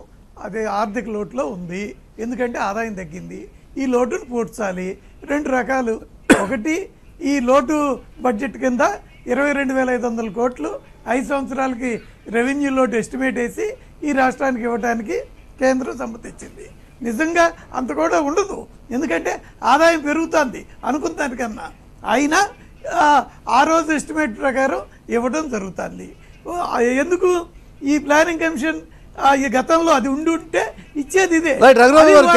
అదే ఆర్థిక లోటులో ఉంది, ఎందుకంటే ఆదాయం తగ్గింది. ఈ లోటును పూడ్చాలి. 2 రకాలు. ఒకటి, ఈ లోటు బడ్జెట్ కింద 22,500 కోట్లు 5 సంవత్సరాలకి రెవెన్యూ లోటు ఎస్టిమేట్ వేసి ఈ రాష్ట్రానికి ఇవ్వడానికి కేంద్రం సమ్మతించింది. నిజంగా అంత కూడా ఉండదు, ఎందుకంటే ఆదాయం పెరుగుతుంది అనుకున్న దానికన్నా. అయినా ఆ రోజు ఎస్టిమేట్ ప్రకారం ఇవ్వడం జరుగుతుంది. ఎందుకు ఈ ప్లానింగ్ కమిషన్ ఈ గతంలో అది ఉంటే ఇచ్చేది ఇదే. రఘురామ గారు,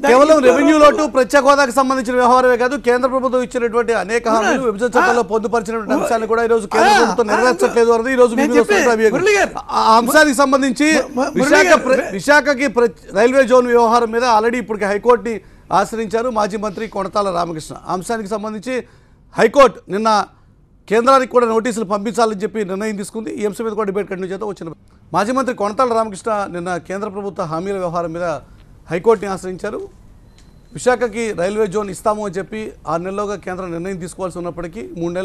కేవలం రెవెన్యూ లోటు ప్రత్యేక హోదాకు సంబంధించిన వ్యవహారమే కాదు, కేంద్ర ప్రభుత్వం ఇచ్చినటువంటి అనేక హామీలు విభజన చట్టంలో పొందుపరిచినటువంటి అంశాలను కూడా ఈ రోజు కేంద్ర ప్రభుత్వం నెరవేర్చట్లేదు అన్నది ఈ రోజు ఆ అంశానికి సంబంధించి విశాఖకి రైల్వే జోన్ వ్యవహారం మీద ఆల్రెడీ ఇప్పటికి హైకోర్టుని ఆశ్రయించారు మాజీ మంత్రి కొణతాల రామకృష్ణ. ఆ అంశానికి సంబంధించి హైకోర్టు నిన్న కేంద్రానికి కూడా నోటీసులు పంపించాలని చెప్పి నిర్ణయం తీసుకుంది. ఈ అంశం మీద కూడా డిబేట్ కంటిన్యూ చేద్దాం. వచ్చిన మాజీ మంత్రి కొణతాల రామకృష్ణ నిన్న కేంద్ర ప్రభుత్వ హామీల వ్యవహారం మీద హైకోర్టుని ఆశ్రయించారు. విశాఖకి రైల్వే జోన్ ఇస్తాము అని చెప్పి 6 నెలలుగా కేంద్రం నిర్ణయం తీసుకోవాల్సి ఉన్నప్పటికీ 3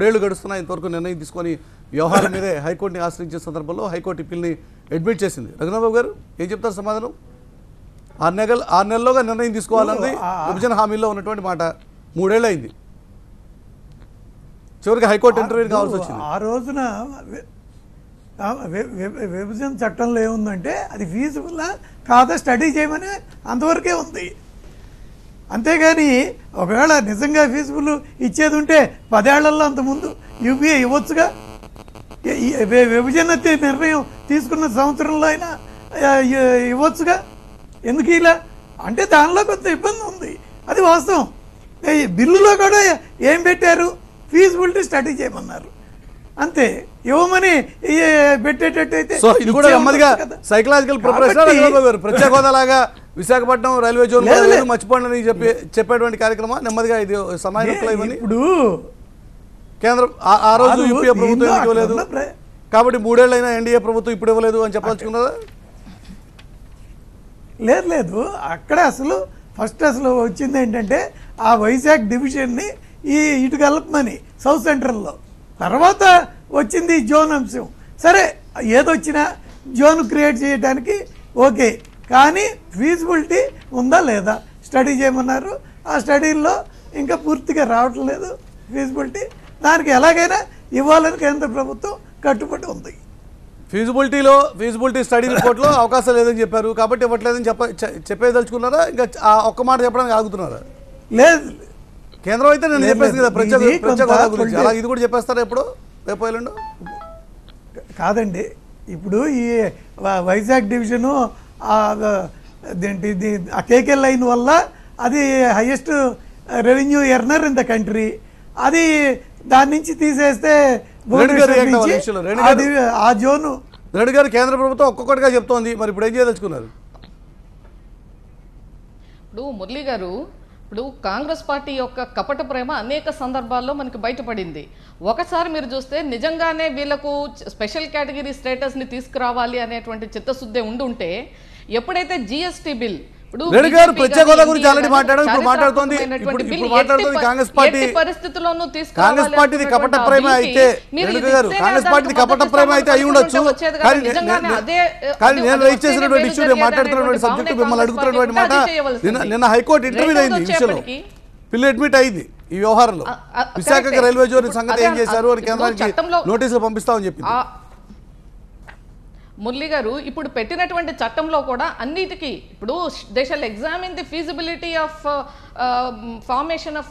ఏళ్లు గడుస్తున్నాయి ఇంతవరకు నిర్ణయం తీసుకొని వ్యవహారం మీదే హైకోర్టుని ఆశ్రయించే సందర్భంలో హైకోర్టు పిల్ని అడ్మిట్ చేసింది. రఘునాథ్ గారు ఏం చెప్తారు సమాధానం? 6 నెలలుగా నిర్ణయం తీసుకోవాలన్నది విభజన హామీల్లో ఉన్నటువంటి మాట. 3 ఏళ్ళు అయింది, చివరికి హైకోర్టు ఇంటర్వ్యూ కావాల్సి వచ్చింది. ఆ రోజున విభజన చట్టంలో ఏముందంటే అది ఫీజుబుల్ కాదా స్టడీ చేయమని అంతవరకే ఉంది. అంతేగాని ఒకవేళ నిజంగా ఫీజుబుల్ ఇచ్చేది ఉంటే 10 ఏళ్లలో అంతకుముందు యూపీఏ ఇవ్వచ్చుగా. విభజన నిర్ణయం తీసుకున్న సంవత్సరంలో అయినా ఇవ్వచ్చుగా. ఎందుకు ఇలా అంటే దానిలో కొంత ఇబ్బంది ఉంది, అది వాస్తవం. బిల్లులో కూడా ఏం పెట్టారు? ఫీజిబిలిటీ స్టడీ చేయమన్నారు అంతే. ఇవ్వమని పెట్టేటట్టయితే ఇది కూడా నెమ్మదిగా సైకలాజికల్ ప్రిపరేషన్ ప్రత్యేక హోదా లాగా విశాఖపట్నం రైల్వే జోన్ మర్చిపోండి అని చెప్పేటువంటి కార్యక్రమం నెమ్మదిగా ఇది సమాజంలో ఇప్పుడు కేంద్రం ఆ రోజు యూపీఏ ప్రభుత్వం ఇవ్వలేదు కాబట్టి 3 ఏళ్ళైనా ఎన్డీఏ ప్రభుత్వం ఇప్పుడు ఇవ్వలేదు అని చెప్పాల్చుకున్నారా? లేదు, అక్కడ అసలు ఫస్ట్ అసలు వచ్చింది ఏంటంటే ఆ వైజాగ్ డివిజన్ని ఇటు కలపమని సౌత్ సెంట్రల్లో. తర్వాత వచ్చింది జోన్ అంశం. సరే ఏదొచ్చినా జోన్ క్రియేట్ చేయడానికి ఓకే, కానీ ఫీజిబిలిటీ ఉందా లేదా స్టడీ చేయమన్నారు. ఆ స్టడీల్లో ఇంకా పూర్తిగా రావటం లేదు ఫీజిబిలిటీ. దానికి ఎలాగైనా ఇవ్వాలని కేంద్ర ప్రభుత్వం కట్టుబడి ఉంది. ఫీజిబిలిటీ స్టడీ రిపోర్ట్లో అవకాశం లేదని చెప్పారు కాబట్టి ఇవ్వట్లేదని చెప్పేదలుచుకున్నారా? ఇంకా ఒక్క మాట చెప్పడానికి ఆగుతున్నారా? లేదు, కేంద్రం అయితే నేను చెప్పేసి కదా ప్రత్యేక హోదా గురించి, అలా ఇది కూడా చెప్పేస్తారా ఎప్పుడు రేపు ఎల్లుండో? కాదండి, ఇప్పుడు ఈ వైజాగ్ డివిజను అదేంటి ఆ కేకే లైన్ వల్ల అది highest revenue earner in the country. అది దాని నుంచి తీసేస్తే ఆ జోను రెడ్డి గారు కేంద్ర ప్రభుత్వం ఒక్కొక్కటిగా చెప్తోంది, మరి ఇప్పుడు ఏం చేయదలుచుకున్నారు? ఇప్పుడు మురళి గారు, ఇప్పుడు కాంగ్రెస్ పార్టీ యొక్క కపట ప్రేమ అనేక సందర్భాల్లో మనకి బయటపడింది. ఒకసారి మీరు చూస్తే నిజంగానే వీళ్ళకు స్పెషల్ కేటగిరీ స్టేటస్ని తీసుకురావాలి అనేటువంటి చిత్తశుద్ధి ఉండుంటే ఎప్పుడైతే జిఎస్టీ బిల్ ప్రత్యేక హోదా గురించి ఆల్రెడీ మాట్లాడారు. ఇప్పుడు మాట్లాడుతోంది కాంగ్రెస్ పార్టీ. కాంగ్రెస్ పార్టీది కపట ప్రేమ అయితే కాంగ్రెస్ పార్టీది కపట ప్రేమ అయితే అయి ఉండొచ్చు, కానీ నేను రైజ్ చేసినటువంటి ఇష్యూ మాట్లాడుతున్నటువంటి సబ్జెక్టు మిమ్మల్ని అడుగుతున్నటువంటి మాట నిన్న హైకోర్టు ఇంటర్వ్యూ అయింది. ఈ విషయంలో పిల్లి అడ్మిట్ అయింది ఈ వ్యవహారంలో. విశాఖకి రైల్వే జోన్ సంగతి ఏం చేశారు అని కేంద్రానికి నోటీసులు పంపిస్తామని చెప్పింది. మురళి గారు, ఇప్పుడు పెట్టినటువంటి చట్టంలో కూడా అన్నిటికీ ఇప్పుడు they shall examine the feasibility of formation of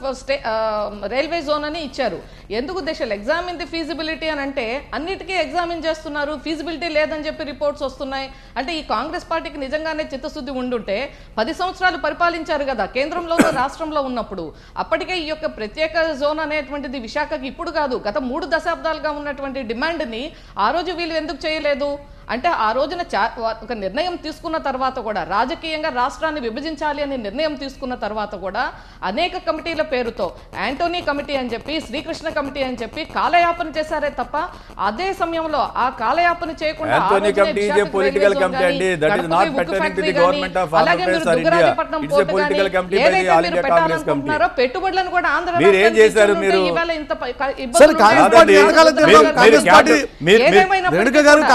railway zone అని ఇచ్చారు. ఎందుకు they shall examine the feasibility అని అంటే అన్నిటికీ ఎగ్జామిన్ చేస్తున్నారు, ఫీజిబిలిటీ లేదని చెప్పి రిపోర్ట్స్ వస్తున్నాయి. అంటే ఈ కాంగ్రెస్ పార్టీకి నిజంగానే చిత్తశుద్ధి ఉండుంటే 10 సంవత్సరాలు పరిపాలించారు కదా కేంద్రంలో రాష్ట్రంలో ఉన్నప్పుడు. అప్పటికే ఈ యొక్క ప్రత్యేక జోన్ అనేటువంటిది విశాఖకి ఇప్పుడు కాదు, గత 3 దశాబ్దాలుగా ఉన్నటువంటి డిమాండ్ని ఆ రోజు వీళ్ళు ఎందుకు చేయలేదు? అంటే ఆ రోజున ఒక నిర్ణయం తీసుకున్న తర్వాత కూడా, రాజకీయంగా రాష్ట్రాన్ని విభజించాలి అనే నిర్ణయం తీసుకున్న తర్వాత కూడా అనేక కమిటీల పేరుతో యాంటోనీ కమిటీ అని చెప్పి, శ్రీకృష్ణ కమిటీ అని చెప్పి కాలయాపన చేశారే తప్ప అదే సమయంలో ఆ కాలయాపన చేయకుండా పెట్టుబడులను కూడా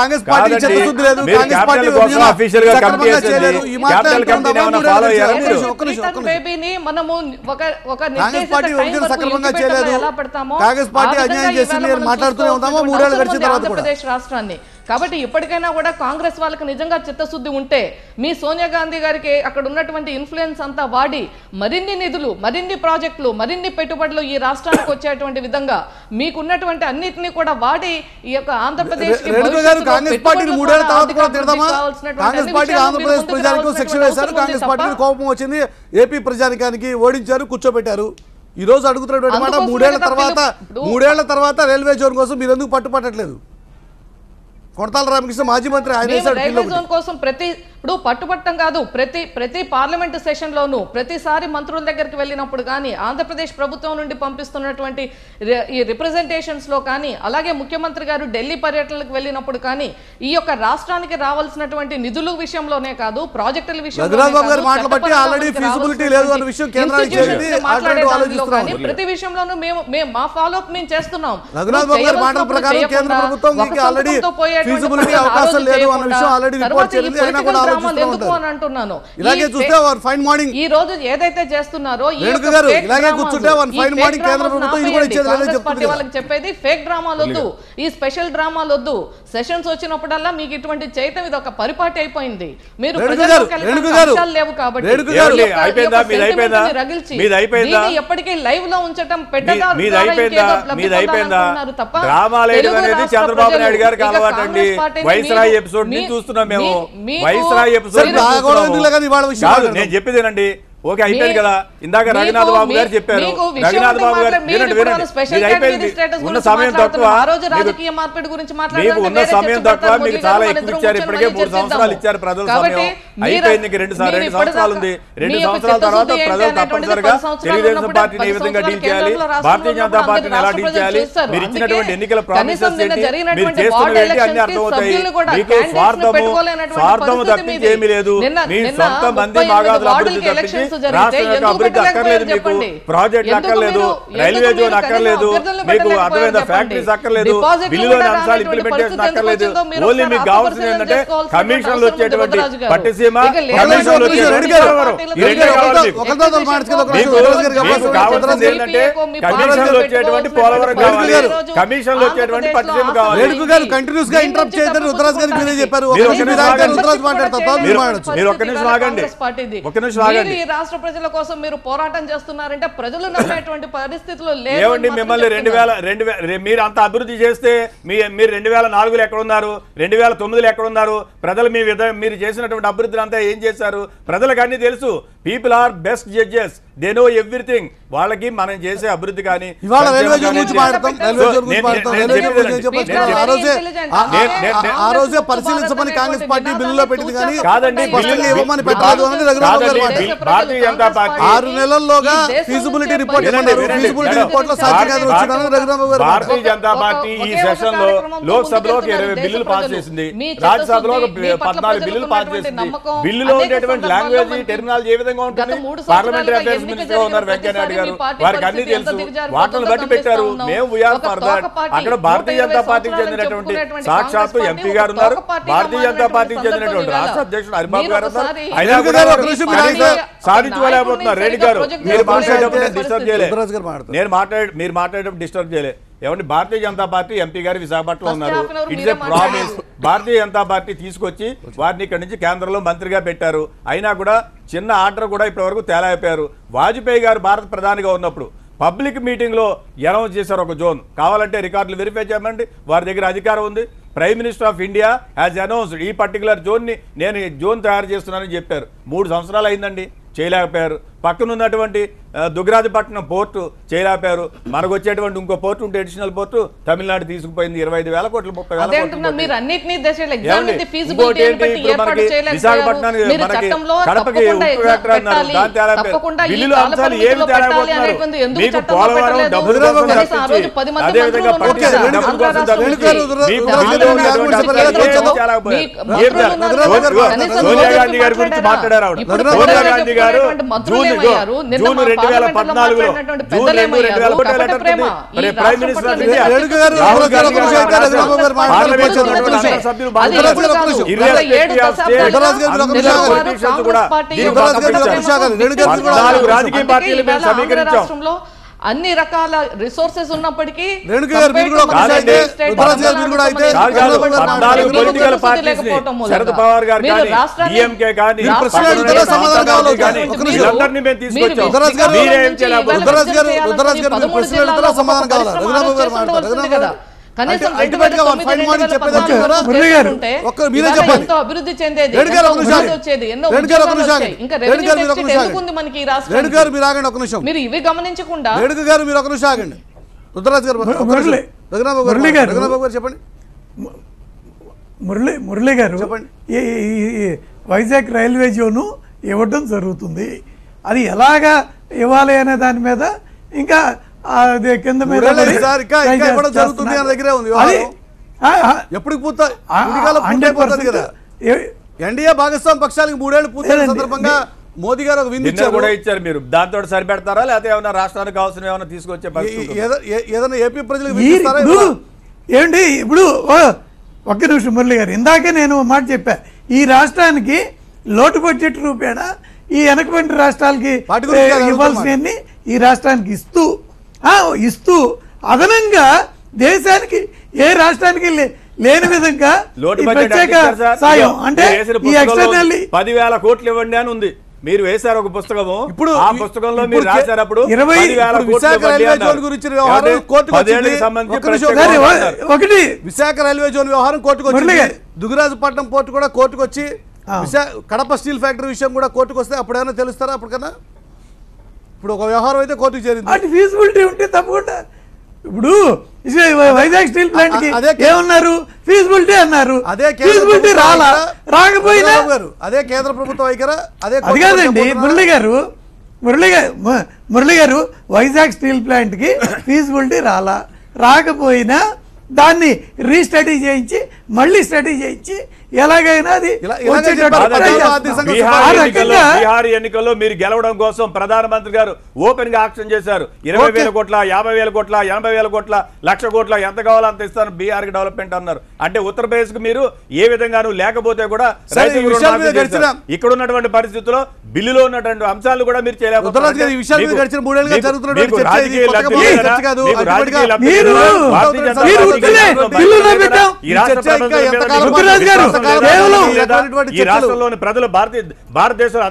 కాంగ్రెస్ పార్టీ చిత్తశుద్ధి లేదు, మీరు కాంగ్రెస్ పార్టీ క్యాపిటల్ కోసం అఫీషియల్ గా కమిటీ సక్రమంగా వేసింది. చేయలేదు. ఈ మాట క్యాపిటల్ కమిటీని ఏమైనా ఫాలో అయ్యారా మీరు? బేబీని మనము ఒక కాంగ్రెస్ పార్టీ నిర్దేశిత టైం విభజన వరకు సక్రమంగా ఇంక్యుబేటర్లో చేయలేదు. ఎలా పెడతామో కాంగ్రెస్ పార్టీ ఆ విధంగా అన్యాయం చేసింది ఇవాళ అని మనం మాట్లాడుతూనే ఉన్నాము. చూస్తున్నటువంటి 3 ఏళ్ళు అవసరం గడిచిన ఉంది తర్వాత కూడా. ఆంధ్రప్రదేశ్ రాష్ట్రాన్ని. కాబట్టి ఇప్పటికైనా కూడా కాంగ్రెస్ వాళ్ళకి నిజంగా చిత్తశుద్ధి ఉంటే మీ సోనియా గాంధీ గారికి అక్కడ ఉన్నటువంటి ఇన్ఫ్లుయెన్స్ అంతా వాడి మరిన్ని నిధులు, మరిన్ని ప్రాజెక్టులు, మరిన్ని పెట్టుబడులు ఈ రాష్ట్రానికి వచ్చేటువంటి విధంగా మీకున్నటువంటి అన్నిటినీ కూడా వాడి ఈ యొక్క ఆంధ్రప్రదేశ్ రేణుక గారు కాంగ్రెస్ పార్టీని 3 ఏళ్ల తర్వాత కూడా తిడదామా? కాంగ్రెస్ పార్టీ ఆంధ్రప్రదేశ్ ప్రజానికి శిక్ష వేశారు, కాంగ్రెస్ పార్టీకి కోపం వచ్చింది, ఏపీ ప్రజానికానికి ఓడించారు, కూర్చోబెట్టారు. ఈ రోజు అడుగుతున్నటువంటి మాట 3 ఏళ్ల తర్వాత రైల్వే జోన్ కోసం మీరు ఎందుకు పట్టుపట్టట్లేదు? కొడతాల రామకృష్ణ మాజీ మంత్రి ఆయన రైల్వే జోన్ కోసం ఇప్పుడు పట్టుబట్టం కాదు, ప్రతి పార్లమెంటు సెషన్ లోను ప్రతిసారి మంత్రుల దగ్గరికి వెళ్ళినప్పుడు కానీ ఆంధ్రప్రదేశ్ ప్రభుత్వం నుండి పంపిస్తున్నటువంటి ఈ రిప్రజెంటేషన్స్ లో కానీ అలాగే ముఖ్యమంత్రి గారు ఢిల్లీ పర్యటనలకు వెళ్ళినప్పుడు కానీ ఈ యొక్క రాష్ట్రానికి రావాల్సినటువంటి నిధుల విషయంలోనే కాదు ప్రాజెక్టుల విషయంలో ప్రతి విషయంలోనూ మేము మా ఫాలో అప్ మేము చేస్తున్నాం. ఈ రోజు ఏదైతే చేస్తున్నారో వాళ్ళకి చెప్పేది ఫేక్ డ్రామాలు వద్దు, ఈ స్పెషల్ డ్రామాలు వద్దు. సెషన్స్ వచ్చినప్పుడల్లా మీకు ఇటువంటి చైతం ఇది ఒక పరిపాటి అయిపోయింది. మీరు లేవు కాబట్టి ఎప్పటికీ లైవ్ లో ఉంచడం చంద్రబాబు నాయుడు గారికి అలవాటండి. వైస్రాయ్ ఎపిసోడ్ ని చూస్తున్నాం మేము. వైస్రాయ్ ఎపిసోడ్ నేను చెప్పేదేనండి. ఓకే అయిపోయింది కదా. ఇందాక రఘునాథ్ బాబు గారు చెప్పారు. రఘునాథ్ బాబు గారు వినండి ఉన్న సమయం తక్కువ, మీకు ఉన్న సమయం తక్కువ, మీకు చాలా ఎక్కువ ఇచ్చారు. ఇప్పటికే 3 సంవత్సరాలు ఇచ్చారు ప్రజల సమయం. అయిపోయింది, 2 సంవత్సరాలు ఉంది. 2 సంవత్సరాల తర్వాత ప్రజలు తప్పనిసరిగా తెలుగుదేశం పార్టీని ఏ విధంగా డీల్ చేయాలి, భారతీయ జనతా పార్టీని ఎలా డీల్ చేయాలి, మీరు ఇచ్చినటువంటి ఎన్నికల ప్రామిసెస్ ఏంటి, మీరు చేస్తున్నవి ఏంటి అన్ని అర్థమవుతాయి. మీకు స్వార్థము తప్పించి ఏమీ లేదు. మీ సొంత మంది మాగాదుల అభివృద్ధి తప్పించి రాష్ట్రం యొక్క అభివృద్ధి అక్కర్లేదు. మీకు ప్రాజెక్ట్ అక్కర్లేదు, రైల్వే జోన్ అక్కర్లేదు, మీకు అర్థమైన ఫ్యాక్టరీస్ అక్కర్లేదు, బిల్లులోని అంశాలు ఇంప్లిమెంటేషన్ అక్కర్లేదు. ఓన్లీ మీకు కావాల్సింది ఏంటంటే కమిషన్లు వచ్చేటువంటి పట్టిసీమ, కమిషన్లు వచ్చేటువంటి కావాల్సింది ఏంటంటే కమిషన్లు వచ్చేటువంటి పోలవరం కావాలి, కమిషన్లు వచ్చేటువంటి పట్టిసీమ కావాలి. కంటిన్యూస్ గా ఇంటరప్ట్ చేయదని రుద్రరాజ్ గారికి మీరే చెప్పారు. మీరు ఒక్క నిమిషం ఆగండి, ఒక్క నిమిషం ఆగండి. రాష్ట్ర ప్రజల కోసం మీరు పోరాటం చేస్తున్నారంటే ప్రజలు నమ్మేటువంటి పరిస్థితుల్లో లేదు. మిమ్మల్ని 2000 మీరు అంత అభివృద్ధి చేస్తే మీరు 2004లో ఎక్కడ ఉన్నారు, 2009లో ఎక్కడ ఉన్నారు? ప్రజలు మీరు చేసినటువంటి అభివృద్ధిని అంతా ఏం చేశారు? ప్రజలకు అన్ని తెలుసు. People are best judges, they know everything. వాళ్ళకి మనం చేసే అభివృద్ధి కానీ ఆ రోజే పరిశీలించమని కాంగ్రెస్ పార్టీ బిల్లులో పెట్టింది కానీ కాదండి. Bharatiya Janata party 6 నెలల్లోగా feasibility report Bharatiya Janata party ఈ సెషన్ లో లోక్సభలో 20 బిల్లులు పాస్ చేసింది, రాజ్యసభలో 14 బిల్లులు పాస్ చేసింది. బిల్లులో ఉండేటువంటి లాంగ్వేజ్ టెర్మినాలజీ ఏ విధంగా ఉంటుంది? పార్లమెంటరీ అఫైర్స్ మినిస్టర్ ఉన్నారు వెంకయ్యనాయుడు గారు, వారికి అన్ని తెలుసు. వాటిని బట్టి పెట్టారు. మేము వీఆర్ ఫర్ దట్. అక్కడ భారతీయ జనతా పార్టీకి చెందినటువంటి సాక్షాత్తు ఎంపీ గారు ఉన్నారు, భారతీయ జనతా పార్టీకి చెందినటువంటి రాష్ట్ర అధ్యక్షుడు హరిబాబు గారు ఉన్నారు. అయినా కూడా సాధించుకోలేకపోతున్నారు. రెడ్డి గారు మీరు మాట్లాడేటప్పుడు డిస్టర్బ్ చేయలేదు, మీరు మాట్లాడేటప్పుడు డిస్టర్బ్ చేయలేదు. ఏమంటే భారతీయ జనతా పార్టీ ఎంపీ గారు విశాఖపట్నంలో ఉన్నారు. It's a promise. Bharatiya Janata party తీసుకొచ్చి వారిని ఇక్కడ నుంచి కేంద్రంలో మంత్రిగా పెట్టారు. అయినా కూడా చిన్న ఆర్డర్ కూడా ఇప్పటివరకు తేలాయిపోయారు. వాజ్పేయి గారు భారత ప్రధానిగా ఉన్నప్పుడు పబ్లిక్ మీటింగ్లో అనౌన్స్ చేశారు ఒక జోన్. కావాలంటే రికార్డులు వెరిఫై చేయమండి, వారి దగ్గర అధికారం ఉంది. Prime minister of India has announced ఈ పర్టికులర్ జోన్ని నేను జోన్ తయారు చేస్తున్నానని చెప్పారు. 3 సంవత్సరాలు అయిందండి, చేయలేకపోయారు. పక్కనున్నటువంటి దుగ్గరాజపట్నం పోర్టు చేయలేకపోయారు. మనకు వచ్చేటువంటి ఇంకో పోర్టు ఉంటే అడిషనల్ పోర్టు తమిళనాడు తీసుకుపోయింది 25,000 కోట్లు 30,000 విశాఖపట్నానికి మనకి కడపకి ఉప్పు ఫ్యాక్టరీ అన్నారు, దాని తేలాపోయారు. బిల్లులు అంశాలు ఏమి తేలాపోతున్నారు? మీకు పోలవరం డబ్బుల కోసం తప్పించి అదేవిధంగా డబ్బుల కోసం తప్పించి మీకు బిల్లులో ఉన్నటువంటి సోనియా గాంధీ గారి గురించి మాట్లాడారు. ఆవిడ సోనియా గాంధీ గారు జూన్ ఏమయ్యారు? నిన్న మా పార్లమెంట్లో మాట్లాడినటువంటి పెద్దలు ఏమయ్యారు? కపట ప్రేమ ఈ రాష్ట్రం పట్ల రేణుక గారు రాష్ట్రంలో అన్ని రకాల రిసోర్సెస్ ఉన్నప్పటికీ అభివృద్ధి చెందేది మనకి ఈ రాష్ట్రం. మీరు ఇవి గమనించకుండా మురళి గారు వైజాగ్ రైల్వే జోను ఇవ్వడం జరుగుతుంది. అది ఎలాగా ఇవ్వాలి అనే దాని మీద ఇంకా కింద మీద ఎన్డీఏ భాగస్వామి పక్షాలకు 3 ఏళ్లు పూర్తయిన సందర్భంగా మోదీ గారు ఒక విందు కూడా ఇచ్చారు. మీరు దాంతో సరిపెడతారా లేకపోతే ఏమైనా రాష్ట్రానికి అవసరం ఏమైనా తీసుకొచ్చే ఏదైనా ఏపీ ప్రజలకు ఏంటి ఇప్పుడు ఒక్క నిమిషం మురళి గారు, ఇందాకే నేను మాట చెప్పా, ఈ రాష్ట్రానికి లోటు బడ్జెట్ రూపేణా ఈ వెనకబడిన రాష్ట్రాలకి ఇవ్వాల్సినవన్నీ ఈ రాష్ట్రానికి ఇస్తూ అదనంగా దేశానికి ఏ రాష్ట్రానికి లేని విధంగా ప్రత్యేక సాయం అంటే ఈ ఎక్స్టర్నల్ 10,000 కోట్లు ఇవ్వండి అని ఉంది. మీరు వేశారు ఒక పుస్తకము, ఇప్పుడు ఆ పుస్తకంలో మీరు రాశారప్పుడు ఒకటి విశాఖ రైల్వే జోన్ వ్యవహారం కోర్టుకు వచ్చింది. దుగ్గరాజపట్నం పోర్టు కూడా కోర్టుకు వచ్చి కడప స్టీల్ ఫ్యాక్టరీ విషయం కూడా కోర్టుకు వస్తే అప్పుడేమైనా తెలుస్తారా? అప్పటికన్నా ఇప్పుడు ఒక వ్యవహారం అయితే కోర్టుకు చేరింది. అటు ఫీజిబిలిటీ ఉంటే తప్పకుండా ఇప్పుడు వైజాగ్ స్టీల్ ప్లాంట్ కి ఏమన్నారు? ఫీజిబిలిటీ అన్నారు. అదే ఫీజిబిలిటీ రాకపోయినా అదే కేంద్ర ప్రభుత్వ వైఖరి. అదే అది కాదండి మురళి గారు వైజాగ్ స్టీల్ ప్లాంట్ కి ఫీజిబిలిటీ రాకపోయినా దాన్ని రీస్టడీ చేయించి మళ్ళీ స్టడీ చేయించి ఎలాగైనా అది బీహార్ ఎన్నికల్లో మీరు గెలవడం కోసం ప్రధానమంత్రి గారు ఓపెన్ గా ఆక్షన్ చేశారు. 20,000 కోట్ల 50,000 కోట్ల 80,000 కోట్ల 1,00,000 కోట్ల ఎంత కావాలో అంత ఇస్తాను బీహార్ కి డెవలప్మెంట్ అన్నారు. అంటే ఉత్తరప్రదేశ్ కు మీరు ఏ విధంగానూ లేకపోతే కూడా ఇక్కడ ఉన్నటువంటి పరిస్థితుల్లో బిల్లులో ఉన్నటువంటి అంశాలు కూడా మీరు ఈ రాష్ట్రంలోని ప్రజలు భారతదేశంలో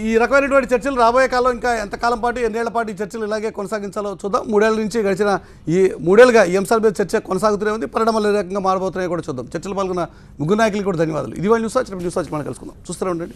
ఈ రకమైనటువంటి చర్చలు రాబోయే కాలం ఇంకా ఎంతకాలం పాటు ఎన్నేళ్ల పాటు ఈ చర్చలు ఇలాగే కొనసాగించాలో చూద్దాం. 3 ఏళ్ల నుంచి గడిచిన ఈ 3 ఏళ్ళుగా ఈ అంశాల మీద చర్చ కొనసాగుతూనే ఉంది. పరిణామాలు ఏ రకంగా మారబోతున్నాయో కూడా చూద్దాం. చర్చలు పాల్గొన్న ముగ్గురు నాయకులు కూడా ధన్యవాదాలు. ఇది వాళ్ళ న్యూస్ వాచ్ మనం కలుసుకుందాం. చూస్తూనే ఉండండి.